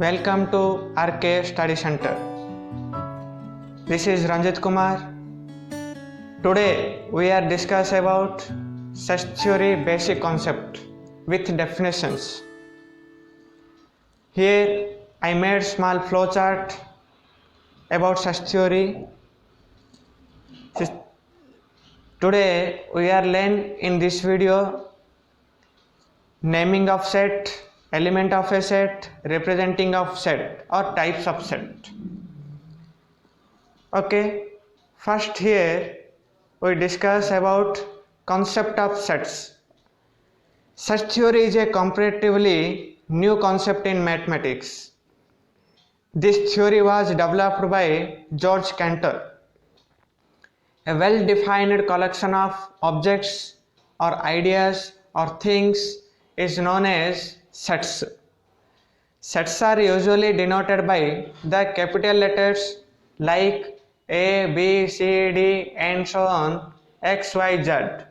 Welcome to RK Study Center. This is Ranjit Kumar. Today we are discuss about set theory basic concept with definitions. Here I made small flowchart about set theory. Today we are learn in this video naming of set, element of a set, representing of set or types of set. Okay, first here we discuss about concept of sets. Set theory is a comparatively new concept in mathematics. This theory was developed by George Cantor. A well-defined collection of objects or ideas or things is known as sets. Sets are usually denoted by the capital letters like A, B, C, D and so on, X, Y, Z.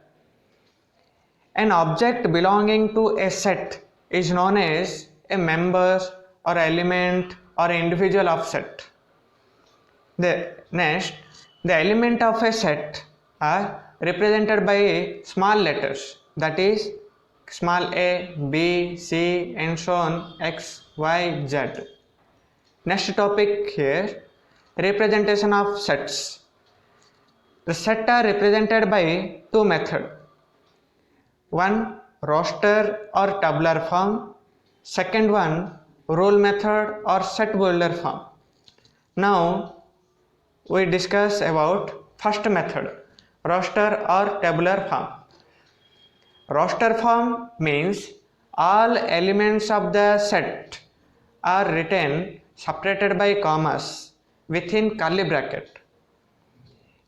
An object belonging to a set is known as a member or element or individual of set. Next, the element of a set are represented by small letters, that is small a, b, c and so on, x, y, z. Next topic here, representation of sets. The set are represented by two methods. One, roster or tabular form. Second one, rule method or set builder form. Now we discuss about first method, roster or tabular form. Roster form means all elements of the set are written separated by commas within curly bracket.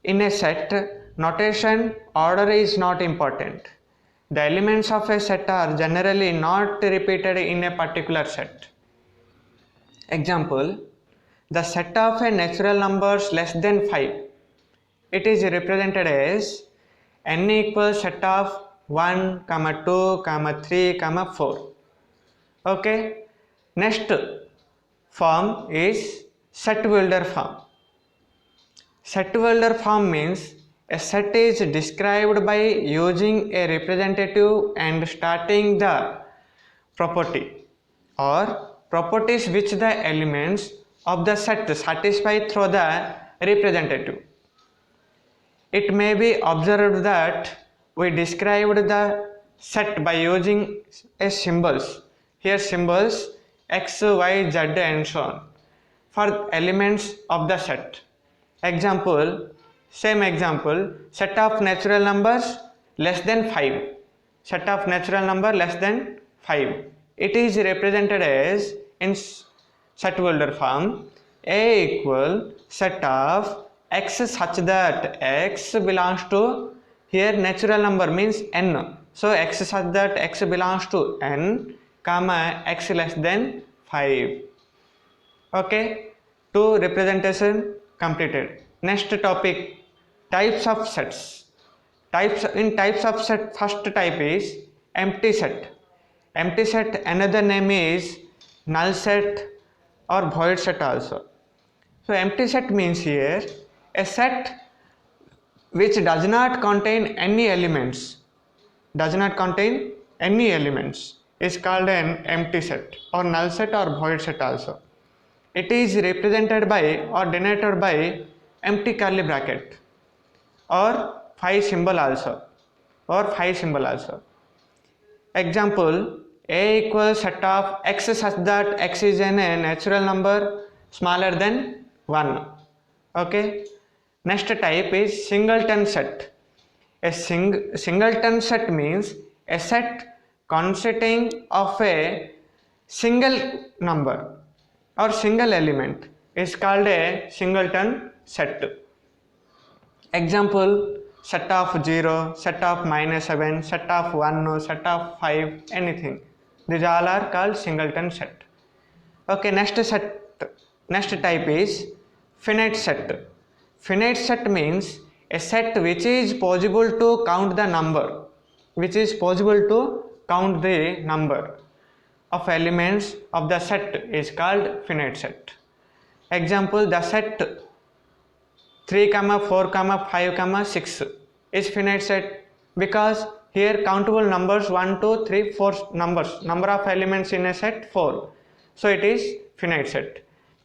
In a set notation, order is not important. The elements of a set are generally not repeated in a particular set. Example, the set of a natural numbers less than 5. It is represented as n equals set of 1, 2, 3, 4. Okay. Next form is set builder form. Set builder form means a set is described by using a representative and starting the property or properties which the elements of the set satisfy through the representative. It may be observed that we described the set by using a symbols. Here symbols x, y, z and so on for elements of the set. Example, same example, set of natural numbers less than 5. Set of natural number less than 5. It is represented as in set builder form A equal set of x such that x belongs to, here natural number means n, so x such that x belongs to n, comma x less than 5. Okay, two representation completed. Next topic, types of sets. Types of set, first type is empty set. Empty set, another name is null set or void set also. So empty set means here a set which does not contain any elements, is called an empty set or null set or void set also. It is represented by or denoted by empty curly bracket or phi symbol also. Example, A equals set of x such that x is a natural number smaller than 1. Okay. Next type is singleton set. A singleton set means a set consisting of a single number or single element is called a singleton set. Example, set of 0, set of -7, set of 1, set of 5, anything. These all are called singleton set. Okay, next type is finite set. Finite set means a set which is possible to count the number, of elements of the set is called finite set. Example, the set 3, 4, 5, 6 is finite set because here countable numbers 1, 2, 3, 4 number of elements in a set 4. So it is finite set.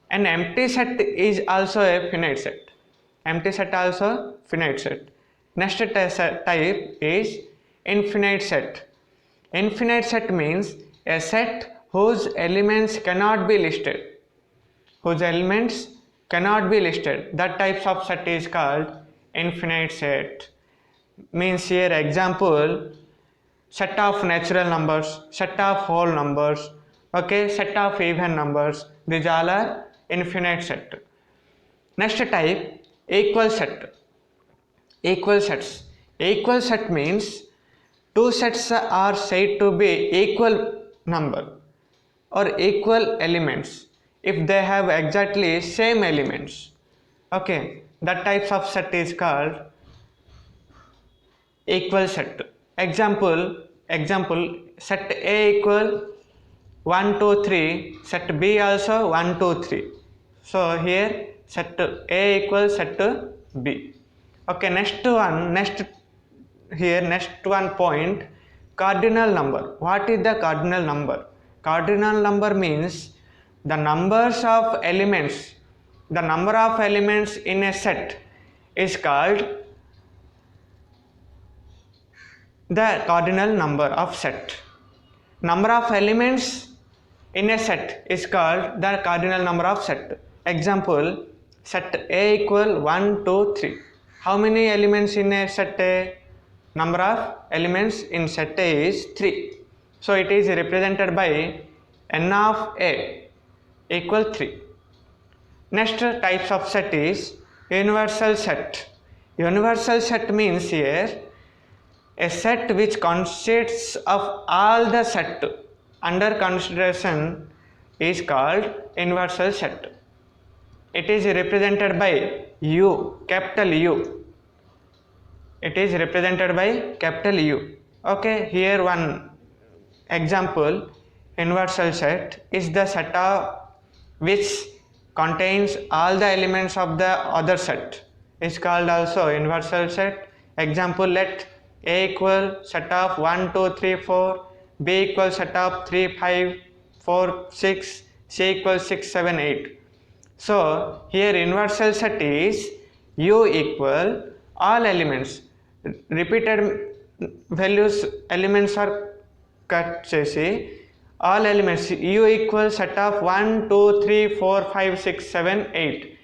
An empty set is also a finite set. Empty set also finite set. Next type is infinite set. Infinite set means a set whose elements cannot be listed. Whose elements cannot be listed. That types of set is called infinite set. Means here example, set of natural numbers, set of whole numbers, okay, set of even numbers. These all are infinite set. Next type, equal set. Equal sets. Equal set means two sets are said to be equal number or equal elements if they have exactly same elements. Okay, that types of set is called equal set. Example, set A equal 1, 2, 3, set B also 1, 2, 3. So here set A equals set B. Okay, next one point, cardinal number. What is the cardinal number? Cardinal number means the numbers of elements, the number of elements in a set is called the cardinal number of set. Number of elements in a set is called the cardinal number of set. Example, set A equal 1, 2, 3. How many elements in a set A? Number of elements in set A is 3. So it is represented by n of A equal 3. Next types of set is universal set. Universal set means here a set which consists of all the set under consideration is called universal set. It is represented by U, capital U. It is represented by capital U. Okay, here one example, universal set is the set of which contains all the elements of the other set is called also universal set. Example, let A equal set of 1, 2, 3, 4, B equal set of 3, 5, 4, 6, C equals 6, 7, 8. So here universal set is U equal all elements. Repeated values elements are cut chesi. All elements U equal set of 1, 2, 3, 4, 5, 6, 7, 8.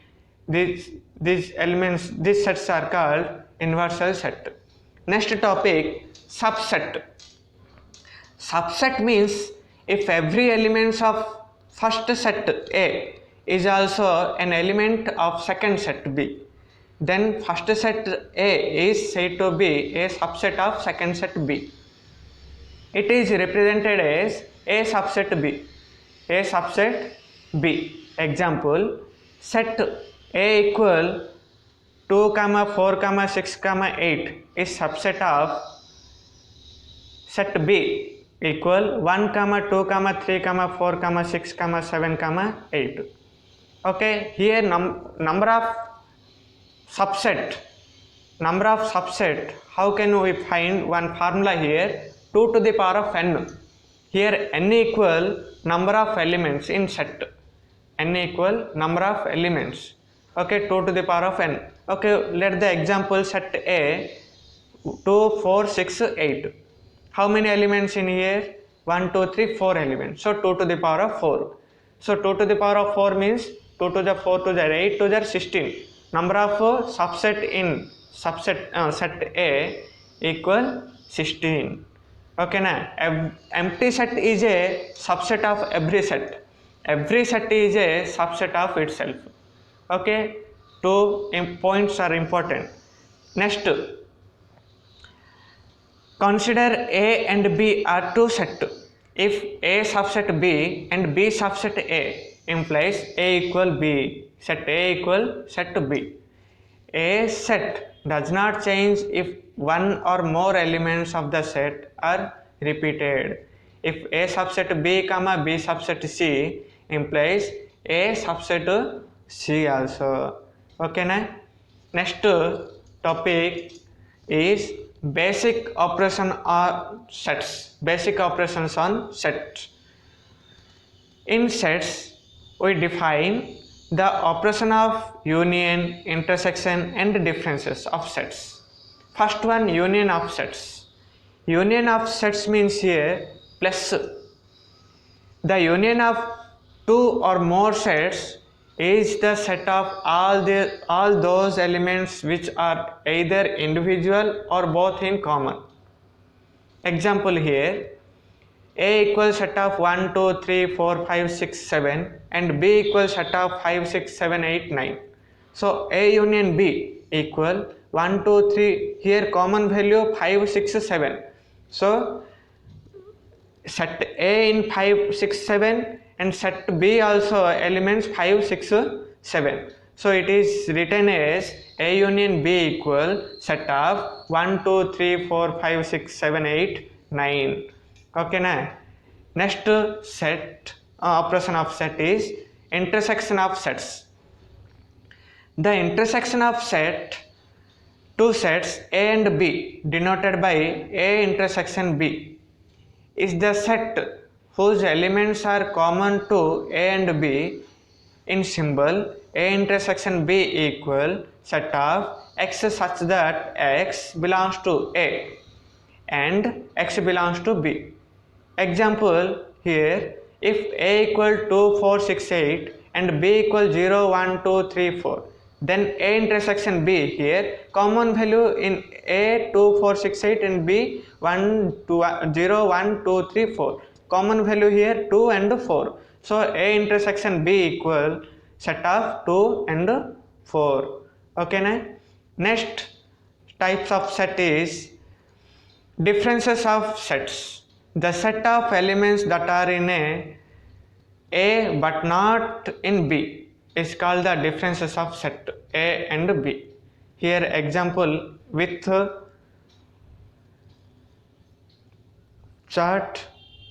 These elements, these sets are called universal set. Next topic, subset. Subset means if every element of first set A is also an element of second set B, then first set A is said to be a subset of second set B. It is represented as A subset B. A subset B. Example, set A equal 2, 4, 6, 8 is subset of set B equal 1, 2, 3, 4, 6, 7, 8. Okay, here number of subset, how can we find? One formula here, 2 to the power of n. Here n equal number of elements in set. N equal number of elements. Okay, 2 to the power of n. Okay, let the example set A 2, 4, 6, 8. How many elements in here? 1, 2, 3, 4 elements. So 2 to the power of 4. So 2 to the power of 4 means 2 to the 4 to the 8 to the 16. Number of subset in set A equal 16. Okay na? Empty set is a subset of every set. Every set is a subset of itself. Okay, two points are important. Next, consider A and B are two sets. If A subset B and B subset A implies A equal B, set A equal set B. A set does not change if one or more elements of the set are repeated. if A subset B comma B subset C implies A subset C also. Okay na? Next topic is basic operation on sets. Basic operations on sets. In sets, we define the operation of union, intersection and differences of sets. First one, union of sets. Union of sets means here plus. The union of two or more sets is the set of all those elements which are either individual or both in common. Example here, A equals set of 1, 2, 3, 4, 5, 6, 7 and B equals set of 5, 6, 7, 8, 9. So A union B equal 1, 2, 3, here common value 5, 6, 7. So set A in 5, 6, 7 and set B also elements 5, 6, 7. So it is written as A union B equal set of 1, 2, 3, 4, 5, 6, 7, 8, 9. Okay na? Next set operation of set is intersection of sets. The intersection of two sets A and B denoted by A intersection B is the set whose elements are common to A and B in symbol A intersection B equal set of X such that X belongs to A and X belongs to B. Example here, if A equal 2, 4, 6, 8 and B equal 0, 1, 2, 3, 4, then A intersection B here common value in A 2, 4, 6, 8 and B 1, 2, 0, 1, 2, 3, 4. Common value here 2 and 4. So A intersection B equal set of 2 and 4. Okay na? Next types of set is differences of sets. The set of elements that are in A but not in B is called the differences of set A and B. Here example with chart.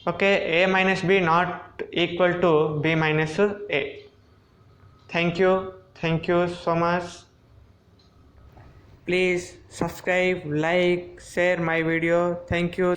Okay, A minus B not equal to B minus A. Thank you so much. Please subscribe, like, share my video. Thank you.